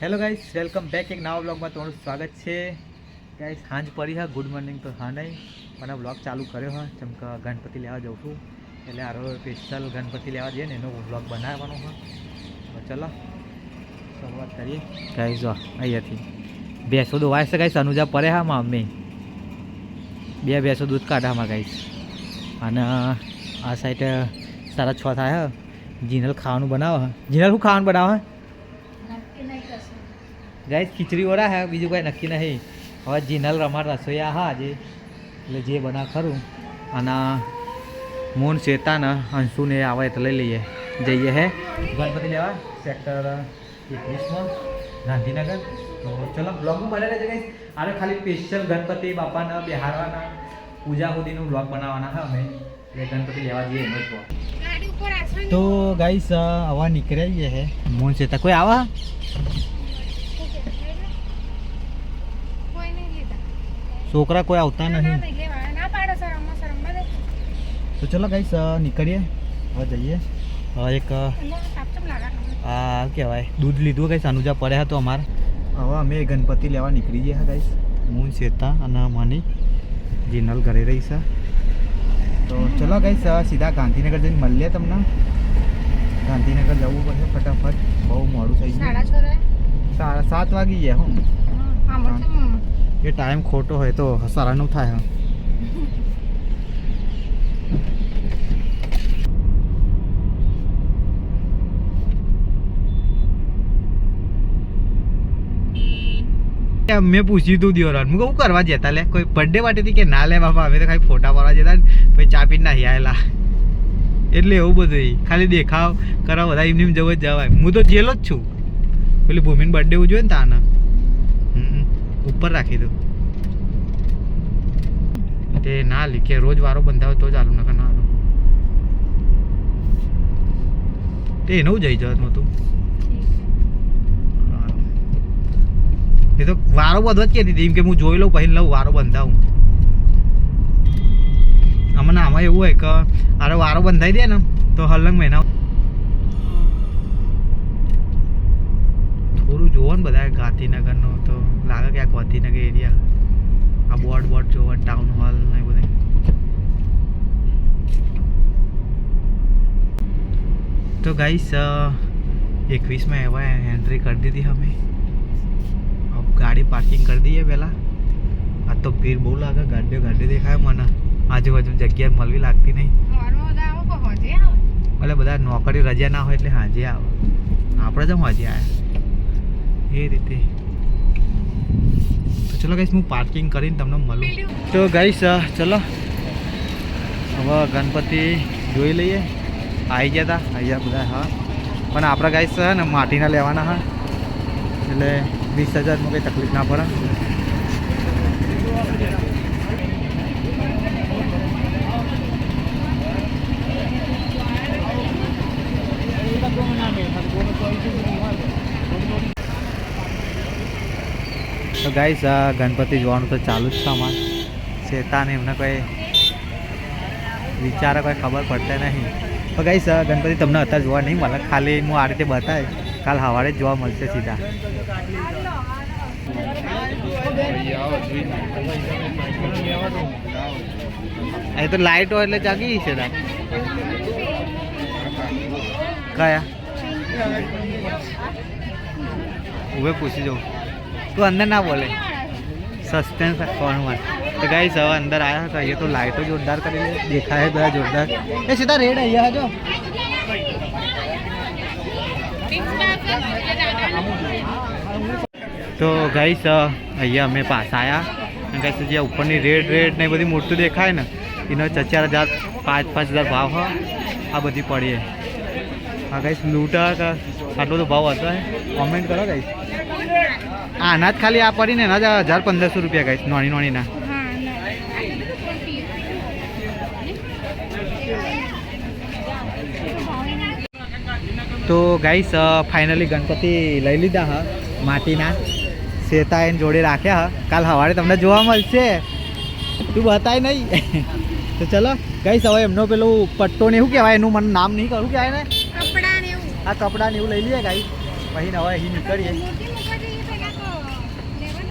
Hello guys, welcome back એક નવા બ્લોગમાં તમારું સ્વાગત છે. ગાઈસ સાંજ પડી હા, ગુડ મોર્નિંગ તો હા નહીં મને બ્લોગ ચાલુ કર્યો હા જેમ કે ગણપતિ લેવા જાઉં છું એટલે આરો સ્પેશિયલ ગણપતિ લેવા જઈએ ને એનો બ્લોગ બનાવવાનો હા. તો ચલો શરૂઆત કરીએ. ગાઈસ જો અહીંયાથી ભેંસો દોવાય છે ગાઈસ, અનુજા પડે હા માં મમ્મી બે ભેંસો દૂધ કાઢામાં ગાઈસ. અને આ સાઈડ 6:30 થાય હા. જીનલ ખાવાનું બનાવે હા. જીનલ શું ખાવાનું બનાવે? ગાઈસ ખીચડી ઓરા હે, બીજું કોઈ નક્કી નહીં. હવે જીનલ રમાર રસોઈયા હા આજે એટલે જે બના ખરું. અને મોન શેતાને અંશુને આવે તો લઈ લઈએ. જઈએ હે ગણપતિ લેવા સેક્ટર 21માં ગાંધીનગર. તો ચલો બ્લોગમાં બને રહેજો ગાઈસ. આને ખાલી સ્પેશિયલ ગણપતિ બાપાના બિહારવાના પૂજા સુધીનું બ્લોગ બનાવવાના હા અમે એટલે ગણપતિ લેવા જઈએ એનો જ. તો ગાઈસ હવા નીકળાઈએ હે મોન શેતા કોઈ આવા છોકરા કોઈ આવતા નહીં. તો ચલો ગાઈસ નીકળીએ હવે જઈએ. હવે એક આ કહેવાય દૂધ લીધું ગાઈસ, અનુજા પડ્યા હતો અમારે. હવે અમે ગણપતિ લેવા નીકળી ગયા ગાઈસ. હું શેતા અને મની જીનલ ઘરે રહી છે. તો ચલો ગાઈસ સીધા ગાંધીનગર જઈને મળીએ તમને. ગાંધીનગર જવું પડશે ફટાફટ, બહુ મોડું થઈ ગયું. 7:30 વાગી ગયા હું. એ ટાઈમ ખોટો હોય તો 9:30 થાય હા. મેં પૂછ્યું તું દિયોરાન, હું કહું કરવા જતા લે કોઈ બર્થડે પાર્ટી કે ના લે બાપા, અમે તો ખાલી ફોટા પાડવા જતા ને પછી ચા પીને નાહી આવેલા એટલે એવું બધું ખાલી દેખાવ કરવા બધા એમને જવું જ જવાય. હું તો જેલો જ છું. પેલી ભૂમિને બર્થડે ઉજવે ને તાના ઉપર રાખી દઉં તે ના લીખે રોજ વારો બંધાવે તો ચાલુ નકર ના હાલો. તે એનું જઈ જત નહોતું એ તો વારો બધો જ કહેતી હતી એમ કે હું જોઈ લઉં પછી લઉં વારો બંધાવું. અમને આમાં એવું હોય કે આરે વારો બંધાઈ દે ને તો હલંગ મહિના થોડું જોવો ને બધા ગાંધીનગરનો તો લાગે કે આ ગાંધીનગર એરિયા. આ બોર્ડ જોવો ટાઉન હોલ ને બધે. તો ગાઈસ 21માં એવા એન્ટ્રી કરી દીધી અમે. अब गाड़ी पार्किंग कर दी है पहला. आज तो भीड़ बहुत लागे, गाड़ी देखाय મને આજુબાજુ જગ્યા મળવી લાગતી નહીં. એટલે બધા નોકરી રજા ના હોય એટલે હાજે આવે. આપણે જ હાજે આવ્યા એ રીતે. તો ચલો ગાઈસ હું પાર્કિંગ કરીને તમને મળું. તો ગાઈસ ચલો હવે ગણપતિ જોઈ લઈએ. આવી ગયા હતા અહીંયા બધા હા, પણ આપણા ગાઈસ છે ને માટીના લેવાના હા એટલે 20,000માં કંઈ તકલીફ ના પડે. તો ગાઈસ ગણપતિ જોવાનું તો ચાલુ જ છે અમારે. શેતાને એમને કોઈ વિચારે કોઈ ખબર પડતા નહીં. તો ગાઈસ ગણપતિ તમને અત્યારે જોવા નહીં મળે, ખાલી હું આ રીતે બતાવે કાલ સવારે જ જોવા મળશે સીધા. એ તો લાઈટ હોય એટલે જાગી છે કયા ઉભે પૂછી જાઉં તું અંદર ના બોલે સસ્પેન્સ રાખવાનું. તો ગાઈસ હવે અંદર આવ્યા હતા. અહીંયા તો લાઈટો જોરદાર કરી દેખાય બધા જોરદાર. એ સીધા રેડ અહીંયા જો. તો ગાઈસ અહીંયા અમે પાછા આવ્યા અને ગાઈસ જે ઉપરની રેડ ને બધી મૂર્તિ દેખાય ને એનો 4,000 5,000 ભાવ હા આ બધી પડીએ. હા ગાઈસ લૂંટા આટલો તો ભાવ હતો કોમેન્ટ કરો ગાઈસ. આના જ ખાલી આ પડીને એના જ 1,500 રૂપિયા ગાઈસ નોણીના. તો ગાઈસ ફાઇનલી ગણપતિ લઈ લીધા હા માટીના. શેતા એને જોડે રાખ્યા હા, કાલ સવારે તમને જોવા મળશે. તું બતાય નહીં. તો ચલો ગાઈસ હવે એમનો પેલું પટ્ટો ને શું કહેવાય એનું મને નામ નહીં કરું કહેવાય ને આ કપડાં ને એવું લઈ લઈએ ગાઈસ. પછી હવે અહીં નીકળીએ.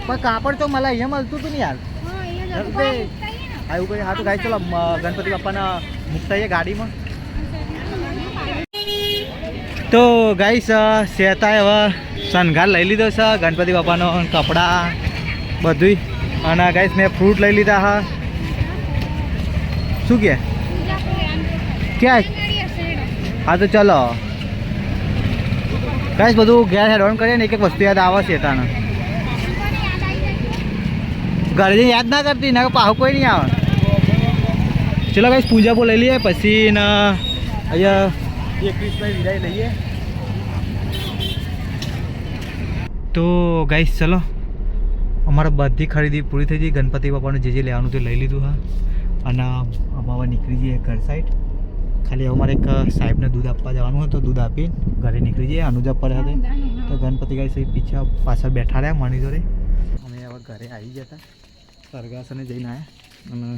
પણ કાપડ તો મને અહીંયા મળતું હતું ને યાર. એવું કઈ હા તો ગાઈ ચલો ગણપતિ બાપાના મૂકતા ગાડીમાં. તો ગાઈસ શેતાએ હવે શણગાર લઈ લીધો છે ગણપતિ બાપાનો, કપડાં બધું. અને ગાઈસ મેં ફ્રૂટ લઈ લીધા હા. શું કે ક્યાં? હા તો ચલો ગાઈસ બધું ઘેર હેડ ઓન કરીએ ને, એક એક વસ્તુ યાદ આવે છે તાને. ઘરે જઈને યાદ ના કરતી ને પાહુ કોઈ નહીં આવે. ચલો ગાઈસ પૂજા બો લઈ લઈએ પછી ને અહીંયા 21 વિદાય લઈએ. તો ગાઈસ ચલો અમારે બધી ખરીદી પૂરી થઈ ગઈ. ગણપતિ બાપાનું જે લેવાનું તે લઈ લીધું હા. અને અમારે નીકળી જઈએ ઘર સાઈડ. ખાલી અમારે એક સાહેબને દૂધ આપવા જવાનું હતું, દૂધ આપીને ઘરે નીકળી જઈએ અનુજા પર hatte. તો ગણપતિ ગાઈસ પીછા પાછળ બેઠા રહ્યા માની જોડે. અમે હવે ઘરે આવી જતા સરગાસને જઈને આવ્યા. અને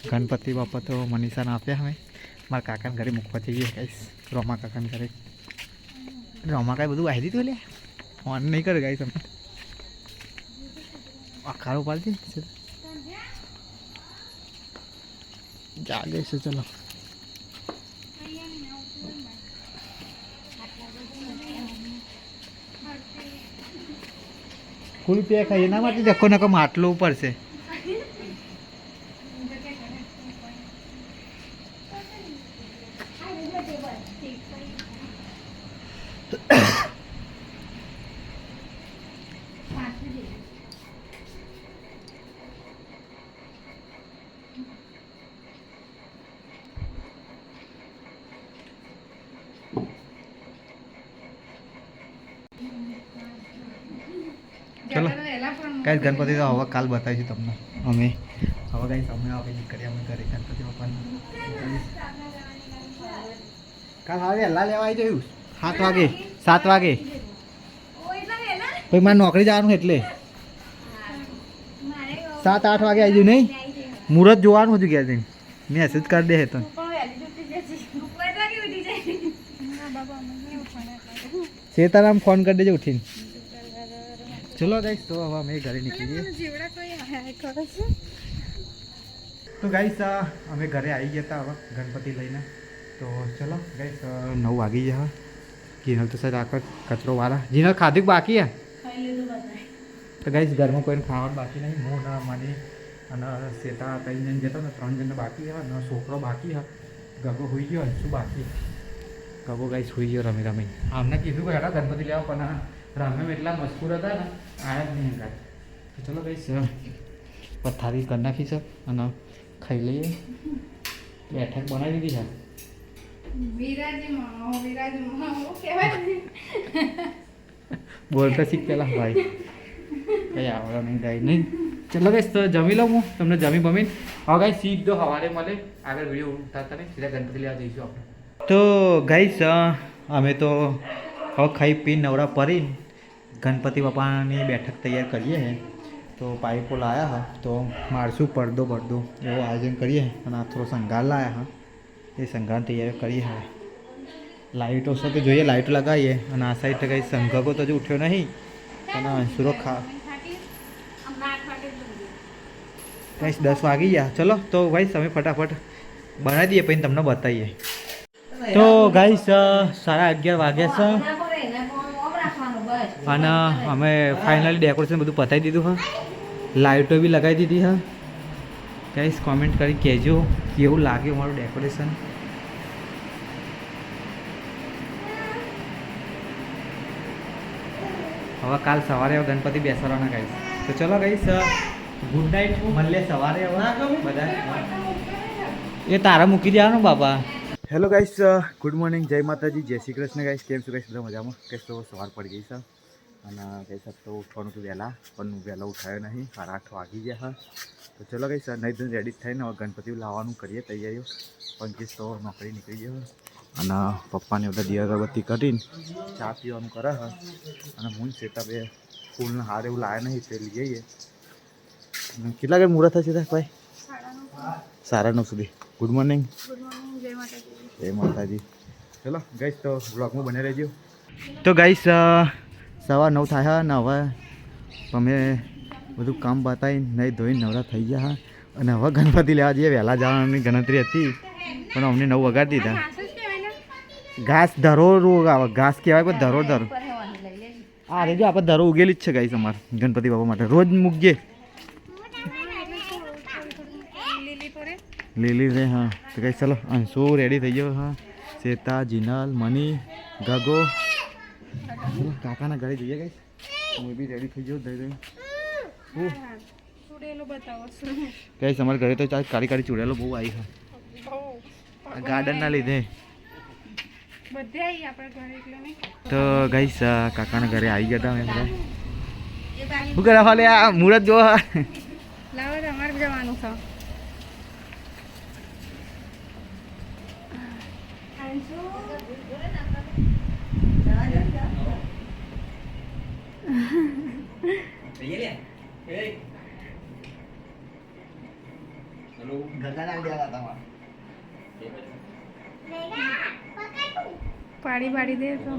ગણપતિ બાપા તો મનીષાને આપ્યા. અમે મારા કાકાને ઘરે મૂકવા જઈએ ગાઈસ, રોમા કાકાને ઘરે. રોમા કાંઈ બધું આવી દીધું લે, ફોન નહીં કરે ગાઈસ. અમે આખારો પાડતી જાગે છે. ચલો કુલ પેક એના માટે ધક્કો નકો માટલો ઉપર છે. ચલો ગાઈસ ગણપતિ તો હવે કાલ બતાવીશું તમને. અમે હવે ગાઈસ અમે આવે નીકળીએ અમે ઘરે ગણપતિ બાપાને. કાલ હવે વહેલા લેવા આવી જયું 7 વાગે 7 વાગે. પછી મારે નોકરી જવાનું એટલે 7-8 વાગે આવી જયું નહીં. મુહૂર્ત જોવાનું હતું ગયા જઈને મેસેજ કરી દે તો. સીતારામ ફોન કરી દેજો ઉઠીને. ચલો ગાઈસ તો હવે અમે ઘરે નીકળી જઈએ. તો ગાઈસ અમે ઘરે આવી ગયા હતા હવે ગણપતિ લઈને. તો ચલો ગાઈસ 9 વાગી ગયા. જીનલ તો સર આખો કચરો વાળા. જીનલ ખાધું બાકી હે તો ગાઈસ ઘરમાં કોઈને ખાવાનું બાકી નહીં. હું ના માની અને શેતા 3 જણ જતા ને 3 જણને બાકી હે અને છોકરો બાકી હે. ગગો હોઈ ગયો શું બાકી? ગગો ગાઈસ હોઈ ગયો રમી રમી. આમને કીધું કે હેડા ગણપતિ લેવા પણ રમે એટલા મજબૂર હતા ને આયા જ નહીં કાંઈ. તો ચલો ગાઈસ પથારી કરી નાખી છે અને ખાઈ લઈએ. બેઠક બનાવી દીધી છે. બોલતા શીખ પેલા ભાઈ કઈ આવડે નહીં ગાઈ નહીં. ચલો ગાઈસ તો જમી લઉં હું તમને જમી બમીને. હવે ગાઈસ સીધો સવારે મળે આગળ વિડીયો ઉઠાતા નહીં સીધા ગણપતિ લેવા જઈશું આપણે. તો ગાઈસ અમે તો હવે ખાઈ પીને નવરા પડીને ગણપતિ બાપાની બેઠક તૈયાર કરીએ છીએ. તો પાઇપો લાવ્યા હા તો મારશું પડદો પડદો એવો આયોજન કરીએ. અને આ થોડો શણગાર લાવ્યા હા એ શણગારની તૈયારી કરીએ. હવે લાઇટો સાથે જોઈએ લાઇટો લગાવીએ. અને આ સાઈડ કંઈ શંખકો તો હજુ ઉઠ્યો નહીં અને અંશુરો કંઈ 10 વાગી ગયા. ચલો તો ગાઈસ અમે ફટાફટ બનાવી દઈએ પછી તમને બતાવીએ. તો ગાઈસ 11:30 વાગ્યા છે અને અમે ફાઇનલી ડેકોરેશન બધું પતાવી દીધું હા. લાઇટો બી લગાવી દીધી હા. ગાઈસ કોમેન્ટ કરી કહેજો કેવું લાગ્યું મારું ડેકોરેશન. હવે કાલ સવારે ગણપતિ બેસવાના ગાઈસ. તો ચલો ગાઈસ ગુડ નાઇટ. મળીએ સવારે હવે બધા. એ તારા મૂકી દેવાનું બાપા. હેલો ગાઈસ ગુડ મોર્નિંગ, જય માતાજી, જય શ્રી કૃષ્ણ. ગાઈસ કેમ છો ગાઈસ? બધા મજામાં? ગાઈસ તો સવાર પડી ગઈ છે અને ગાઈસ તો ઉઠવાનું હતું વહેલા પણ વહેલા ઉઠાયો નહીં. 8:30 વાગી ગયા હા. તો ચલો ગાઈસ નહીં ધન રેડી થઈને હવે ગણપતિ લાવવાનું કરીએ તૈયારીઓ. પંકીજ તો નોકરી નીકળી ગયો અને પપ્પાને બધા દિયા અગરબત્તી કરીને ચા પીવાનું કરે હા. અને હું શેતા બે ફૂલને હાર એવું લાવ્યા નહીં તે લઈ જઈએ. કેટલા વાગે મુહૂર્ત થશે ભાઈ? 9:30 સુધી. Good morning. જય માતાજી. ચલો ગાઈસ તો બ્લોગમાં બને રહેજો. તો ગાઈસ 9:15 થાય ને હવે અમે બધું કામ બતાવીને નહીં ધોઈને નવરા થઈ ગયા હા. અને હવે ગણપતિ લેવા જઈએ. વહેલા જવાની ગણતરી હતી પણ અમને 9 વગાડી દીધા. ઘાસ ધરો આવે, ઘાસ કહેવાય પણ ધરો ધરો. હા રે જો આપણે ધરો ઉગેલી જ છે ગાઈસ અમારે ગણપતિ બાપા માટે રોજ મૂકીએ. લીલી રે હા. તો ગાઈસ ચલો અંશુ રેડી થઈ ગયો હા. શ્વેતા, જીનલ, મની, ગગો કાકાના ઘરે જઈએ ગાઈસ. હું બી રેડી થઈ ગયો દઈ દઈ. ગાઈસ અમારા ઘરે તો ચાલ કાળી કાળી ચૂડેલો બહુ આવી છે ગાર્ડનના લીધે. તો ગાઈસ કાકાના ઘરે આવી ગયા હતા અમે. શું કરે હાલે આ મુહૂર્ત જો લાવો તમારે જવાનું છે. પાડી પાડી દે તો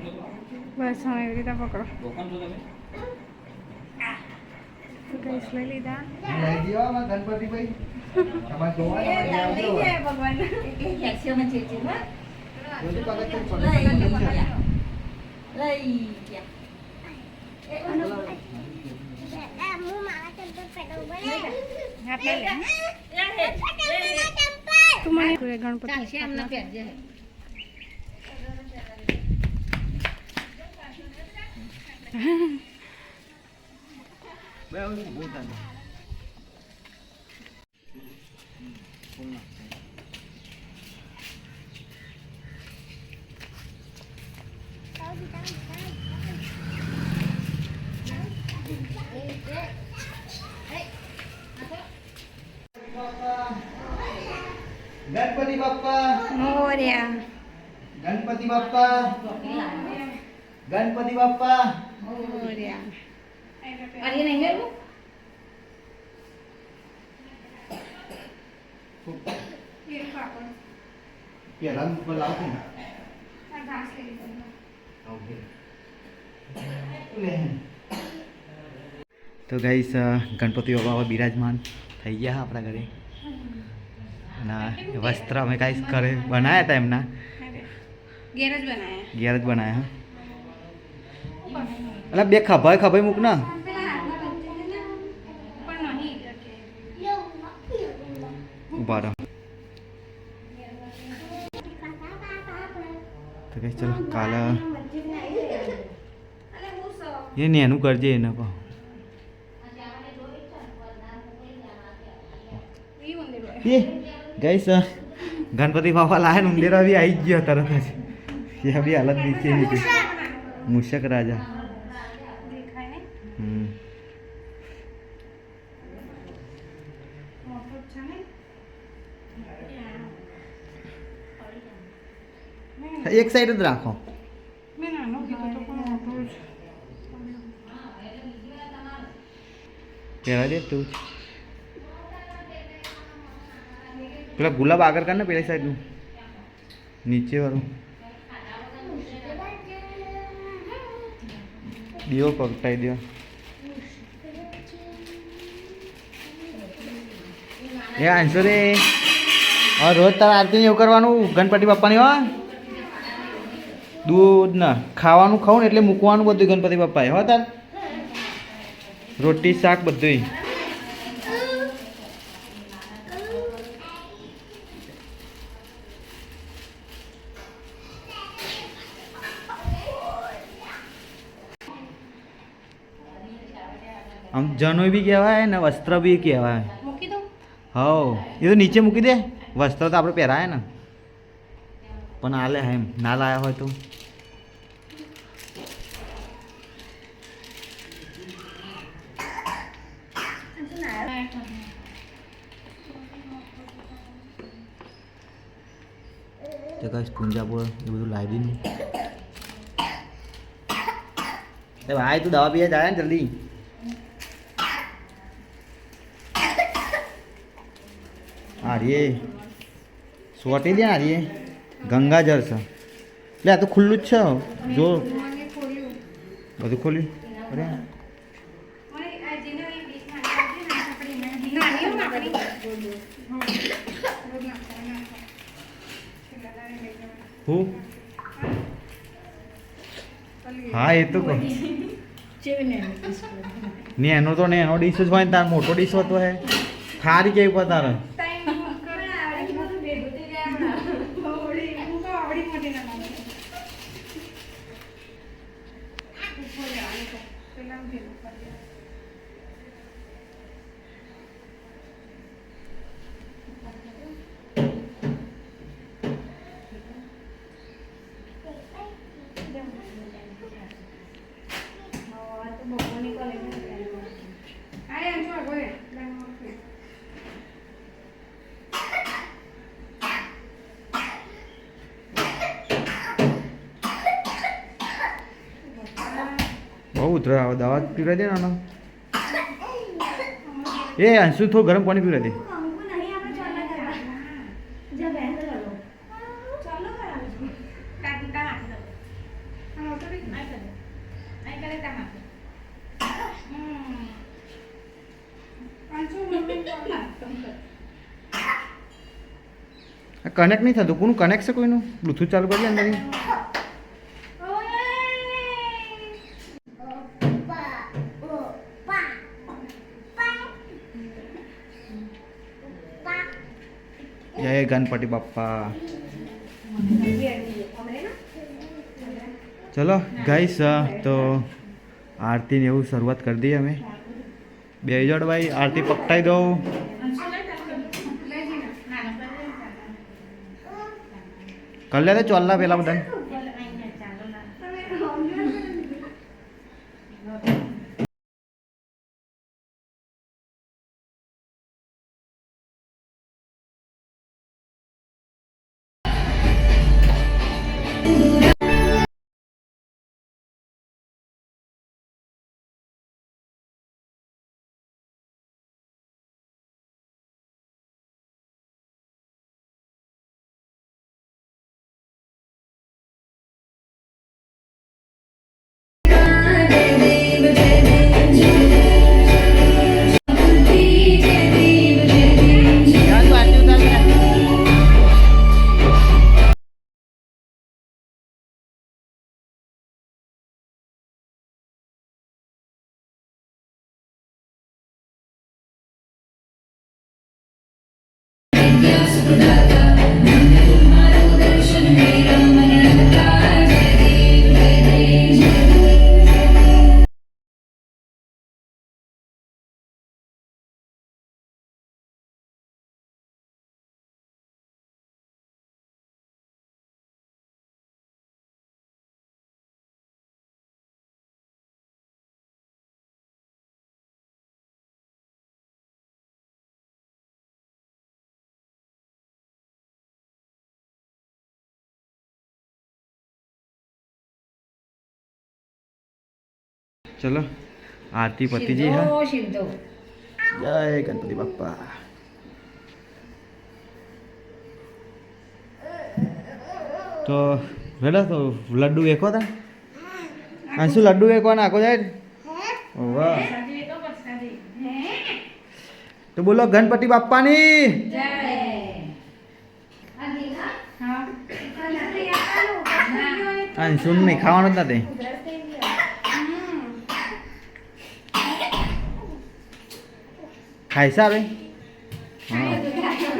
બસ હવે એવી રીતે પકડો. ગેસ લઈ લીધા. ગણપતિ ભાઈ ગણપતિ ગણપતિ બાપ્પા મોર્યા. ગણપતિ બાપ્પા ગણપતિ બાપ્પા મોર્યા. પેલા ઉપર લાવજો ને. તો ગાઈસ ગણપતિ બાપા બિરાજમાન થઈ ગયા આપણા ઘરે. ના વસ્ત્ર અમે કાંઈ ઘરે બનાવ્યા હતા એમના ઘેર જ બનાવ્યા. એટલે બે ખભાઈ મૂક ના. ઉભા રહો. તો કઈ ચલો કાલે એ નેનું કરજે એને કહો. એ ગઈસ ગણપતિ બાપા લાયા ને ઉંદેરા બી આવી ગયો તરત જ. એ બી હાલત નીચે નીચે મૂષક રાજા. એક સાઈડ જ રાખો. પહેલા દે તું પેલા ગુલાબ આગળ કર ને પેલી સાઈડનું નીચે વાળું દીવો પગટાઈ દો. એ આંસુ રે હવે રોજ તારે આરતી એવું કરવાનું ગણપતિ બાપ્પાની. હો દૂધ ના ખાવાનું ખાવું ને એટલે મૂકવાનું બધું ગણપતિ બાપ્પાએ. હો તાર રોટી શાક બધું. આમ જનોઈ બી કહેવાય ને વસ્ત્ર બી કહેવાય. હા એ તો નીચે મૂકી દે. વસ્ત્ર તો આપણે પહેરાય ને પણ આલે એમ ના લાયા હોય તો. તો કઈ પૂંજાપુર એ બધું લાવી દીધું. ભાઈ તું દવા પીવા જાય ને જલ્દી. આર્યે સોટી દે. આર્યે ગંગાજળ છે એટલે આ તો ખુલ્લું જ છે. જો બધું ખોલ્યું. અરે હું હા એ તો કહું ને એનો તો ને એનો ડીશ જ હોય ને તાર મોટો ડીશ હોતો હે ખારી કેવી પર તારે બહુ ઉતરે આવે દવા પીવડાવી દે ને આનો એ અંશુ થોડું ગરમ પાણી પીવડાવી દે કનેક્ટ નહીં થતું કોનું કનેક્ટ છે કોઈનું બ્લુટૂથ ચાલુ કરી અંદર જય ગણપતિ બાપ્પા ચલો ગાઈસ તો આરતી ને એવું શરૂઆત કરી દઈએ અમે બે જોડ ભાઈ આરતી પકટાઈ દો કર લે ચોલ્લા પેલા બધા चलो आरती पति जी है जय गणपति बाप्पा तो बेटा तो लड्डू वेखो था अंशु लड्डू वेखो ना आको जाए वाह तो बोलो गणपति बाप्पा नी अंशु नहीं खावा था ते खाई सा रे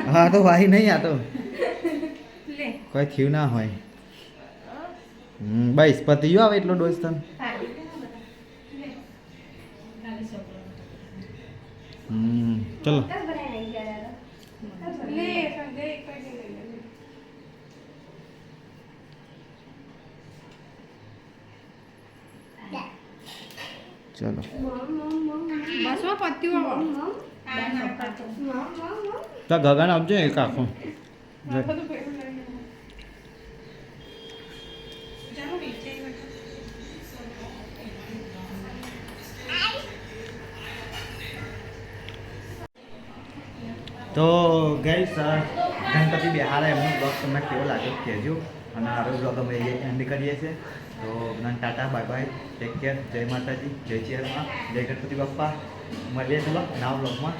हाँ तो भाई नहीं आ तो कोई थी ना हो बस पति जो आवे એટલો ડોઝ તન ચલો ચલો બસ માં પત્યું તો ગગન આવજો એક આખો તો ગાઈસ ગણપતિ બિહાર એમનો બ્લોગ તમને કેવો લાગ્યો કહેજો અને આરો બ્લોગ અમે એન્ડ કરીએ છીએ તો બધાને Tata bye bye take care જય માતાજી જય ચેરમાં જય ગણપતિ બાપ્પા મળીએ ચલો નવા બ્લોગમાં